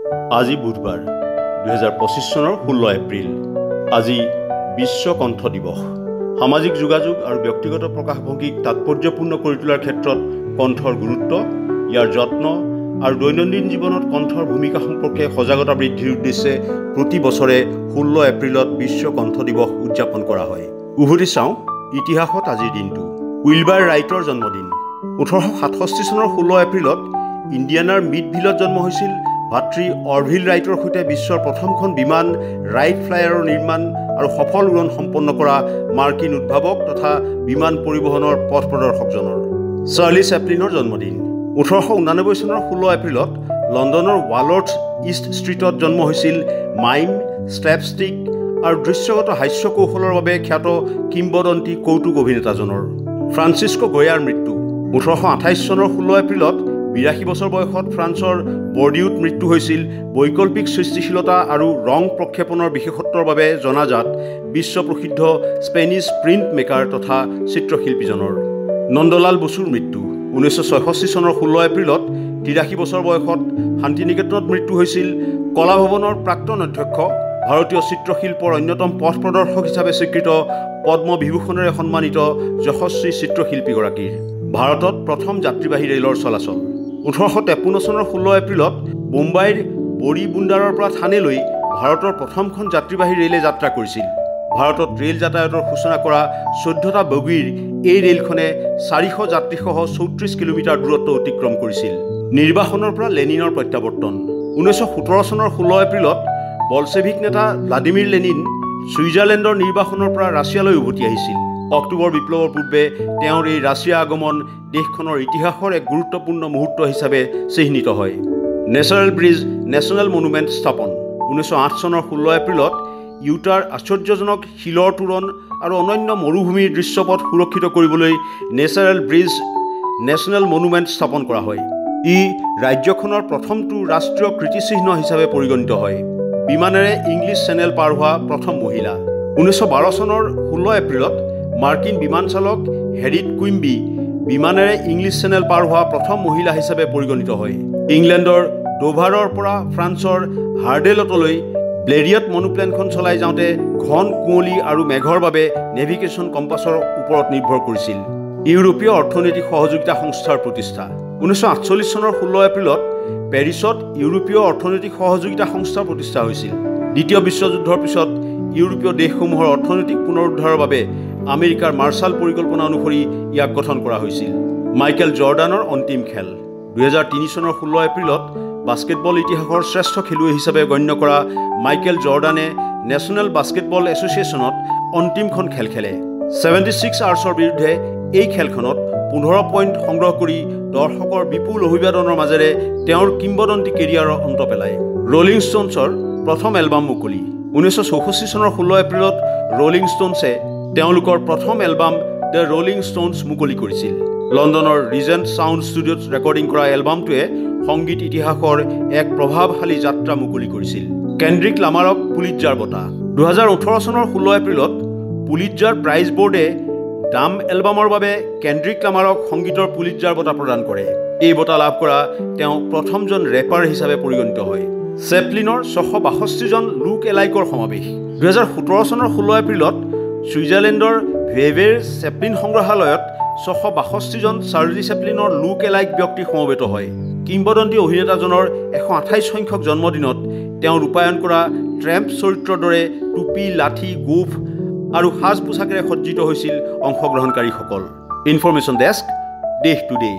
আজি বুধবাৰ 2025 চনৰ 16 এপ্ৰিল। আজি বিশ্ব কণ্ঠ দিৱস। সামাজিক যোগাযোগ আৰু ব্যক্তিগত প্ৰকাশভংগীক তাৎপৰ্যপূৰ্ণ কৰি তোলাৰ ক্ষেত্ৰত কণ্ঠৰ গুৰুত্ব, ইয়াৰ যত্ন আৰু দৈনন্দিন জীৱনত কণ্ঠৰ ভূমিকা সম্পৰ্কে সজাগতা বৃদ্ধিৰ উদ্দেশ্যে প্ৰতি বছৰে 16 এপ্ৰিলত বিশ্ব কণ্ঠ দিৱস উদযাপন কৰা হয়। উভতি চাওঁ ইতিহাসত আজিৰ দিনটো। উইলবাৰ ৰাইটৰ জন্মদিন। 1867 চনৰ 16 এপ্ৰিলত ইণ্ডিয়ানাৰ মিডভিলত জন্ম হৈছিল ভাতৃ অৰভিল ৰাইটৰ সৈতে বিশ্বৰ প্ৰথমখন বিমান ৰাইট ফ্লায়াৰৰ নিৰ্মাণ আৰু সফল উৰণ সম্পন্ন কৰা মাৰ্কিন উদ্ভাৱক তথা বিমান পৰিবহণৰ পথ প্ৰদৰ্শকজনৰ। চাৰ্লি চেপলিনৰ জন্মদিন। 1889 চনৰ 16 এপ্ৰিলত লণ্ডনৰ ৱালৰ্থ ইষ্ট ষ্ট্ৰীটত জন্ম হৈছিল মাইম, শ্লেপষ্টিক আৰু দৃশ্যগত হাস্য কৌশলৰ বাবে খ্যাত কিংবদন্তি কৌতুক অভিনেতাজনৰ। ফ্ৰান্সিস্কো গয়াৰ মৃত্যু। 1828 চনৰ 16 এপ্ৰিলত 82 বছৰ বয়সত ফ্ৰান্সৰ বৰ্ডিউত মৃত্যু হৈছিল বৈকল্পিক সৃষ্টিশীলতা আৰু ৰং প্ৰক্ষেপণৰ বিশেষত্বৰ বাবে জনাজাত বিশ্ব প্ৰসিদ্ধ স্পেনিছ প্ৰিণ্ট মেকাৰ তথা চিত্ৰশিল্পীজনৰ। নন্দলাল বসুৰ মৃত্যু। 1966 চনৰ 16 এপ্ৰিলত 83 বছৰ বয়সত শান্তিনিকেতনত মৃত্যু হৈছিল কলা ভৱনৰ প্ৰাক্তন অধ্যক্ষ, ভাৰতীয় চিত্ৰশিল্পৰ অন্যতম পথ প্ৰদৰ্শক হিচাপে স্বীকৃত পদ্মবিভূষণেৰে সন্মানিত যশস্বী চিত্ৰশিল্পীগৰাকীৰ। ভাৰতত প্ৰথম যাত্ৰীবাহী ৰেলৰ চলাচল। 1853 চনৰ 16 এপ্ৰিলত মুম্বাইৰ বৰিবুণ্ডাৰৰ পৰা থানেলৈ ভাৰতৰ প্ৰথমখন যাত্ৰীবাহী ৰেলে যাত্ৰা কৰিছিল। ভাৰতত ৰেল যাতায়াতৰ সূচনা কৰা 14টা বগীৰ এই ৰেলখনে 400 যাত্ৰীসহ 34 কিলোমিটাৰ দূৰত্ব অতিক্ৰম কৰিছিল। নিৰ্বাসনৰ পৰা লেনিনৰ প্ৰত্যাৱৰ্তন। 1917 চনৰ 16 এপ্ৰিলত বলছেভিক নেতা ভ্লাদিমিৰ লেনিন ছুইজাৰলেণ্ডৰ নিৰ্বাসনৰ পৰা ৰাছিয়ালৈ উভতি আহিছিল। অক্টোবৰ বিপ্লৱৰ পূৰ্বে তেওঁৰ এই ৰাছিয়া আগমন দেশখনৰ ইতিহাসৰ এক গুৰুত্বপূৰ্ণ মুহূৰ্ত হিচাপে চিহ্নিত হয়। নেচাৰেল ব্ৰিজ নেশ্যনেল মনুমেণ্ট স্থাপন। 1908 চনৰ 16 এপ্ৰিলত ইউটাৰ আশ্চৰ্যজনক শিলৰ তোৰণ আৰু অনন্য মৰুভূমিৰ দৃশ্যপট সুৰক্ষিত কৰিবলৈ নেচাৰেল ব্ৰিজ নেশ্যনেল মনুমেণ্ট স্থাপন কৰা হয়। ই ৰাজ্যখনৰ প্ৰথমটো ৰাষ্ট্ৰীয় কীৰ্তিচিহ্ন হিচাপে পৰিগণিত হয়। বিমানেৰে ইংলিছ চেনেল পাৰ হোৱা প্ৰথম মহিলা। 1912 চনৰ 16 এপ্ৰিলত মাৰ্কিন বিমান চালক হেৰিট কুইম্বি বিমানেৰে ইংলিছ চেনেল পাৰ হোৱা প্ৰথম মহিলা হিচাপে পৰিগণিত হয়। ইংলেণ্ডৰ ডোভাৰৰ পৰা ফ্ৰান্সৰ হাৰ্ডেলটলৈ ব্লেৰিয়ট মনোপ্লেনখন চলাই যাওঁতে ঘন কুঁৱলী আৰু মেঘৰ বাবে নেভিগেশ্যন কম্পাছৰ ওপৰত নিৰ্ভৰ কৰিছিল। ইউৰোপীয় অৰ্থনৈতিক সহযোগিতা সংস্থাৰ প্ৰতিষ্ঠা। 1948 চনৰ 16 এপ্ৰিলত পেৰিছত ইউৰোপীয় অৰ্থনৈতিক সহযোগিতা সংস্থা প্ৰতিষ্ঠা হৈছিল। দ্বিতীয় বিশ্বযুদ্ধৰ পিছত ইউৰোপীয় দেশসমূহৰ অৰ্থনৈতিক পুনৰুদ্ধাৰৰ বাবে আমেৰিকাৰ মাৰ্শ্বাল পৰিকল্পনা অনুসৰি ইয়াক গঠন কৰা হৈছিল। মাইকেল জৰ্ডানৰ অন্তিম খেল। 2003 চনৰ 16 এপ্ৰিলত বাস্কেটবল ইতিহাসৰ শ্ৰেষ্ঠ খেলুৱৈ হিচাপে গণ্য কৰা মাইকেল জৰ্ডানে নেশ্যনেল বাস্কেটবল এছ'চিয়েশ্যনত অন্তিমখন খেল খেলে। 76 আৰ্চৰ বিৰুদ্ধে এই খেলখনত 15 পইণ্ট সংগ্ৰহ কৰি দৰ্শকৰ বিপুল অভিবাদনৰ মাজেৰে তেওঁৰ কিংবদন্তি কেৰিয়াৰৰ অন্ত পেলায়। ৰলিং ষ্ট'নছৰ প্ৰথম এলবাম মুকলি। 1964 চনৰ 16 এপ্ৰিলত ৰলিং ষ্ট'নছে তেওঁলোকৰ প্ৰথম এলবাম দ্য ৰলিং ষ্ট'নছ মুকলি কৰিছিল। লণ্ডনৰ ৰিজেণ্ট ছাউণ্ড ষ্টুডিঅ'ত ৰেকৰ্ডিং কৰা এলবামটোৱে সংগীত ইতিহাসৰ এক প্ৰভাৱশালী যাত্ৰা মুকলি কৰিছিল। কেণ্ড্ৰিক লামাৰক পুলিটজাৰ বঁটা। 2018 চনৰ 16 এপ্ৰিলত পুলিটজাৰ প্ৰাইজ বৰ্ডে ডাম এলবামৰ বাবে কেণ্ড্ৰিক লামাৰক সংগীতৰ পুলিটজাৰ বঁটা প্ৰদান কৰে। এই বঁটা লাভ কৰা তেওঁ প্ৰথমজন ৰেপাৰ হিচাপে পৰিগণিত হয়। চেপলিনৰ 662 জন লুক এলাইকৰ সমাৱেশ। 2017 চনৰ 16 এপ্ৰিলত ছুইজাৰলেণ্ডৰ ভেভেৰ চেপলিন সংগ্ৰহালয়ত 662 জন চাৰ্লি চেপলিনৰ লুক এলাইক ব্যক্তি সমবেত হয়। কিংবদন্তি অভিনেতাজনৰ 128 সংখ্যক জন্মদিনত তেওঁ ৰূপায়ণ কৰা ট্ৰেম্প চৰিত্ৰৰ দৰে টুপি, লাঠি, গোফ আৰু সাজ পোছাকেৰে সজ্জিত হৈছিল অংশগ্ৰহণকাৰীসকল। ইনফৰমেশ্যন ডেস্ক, দেশ টুডে।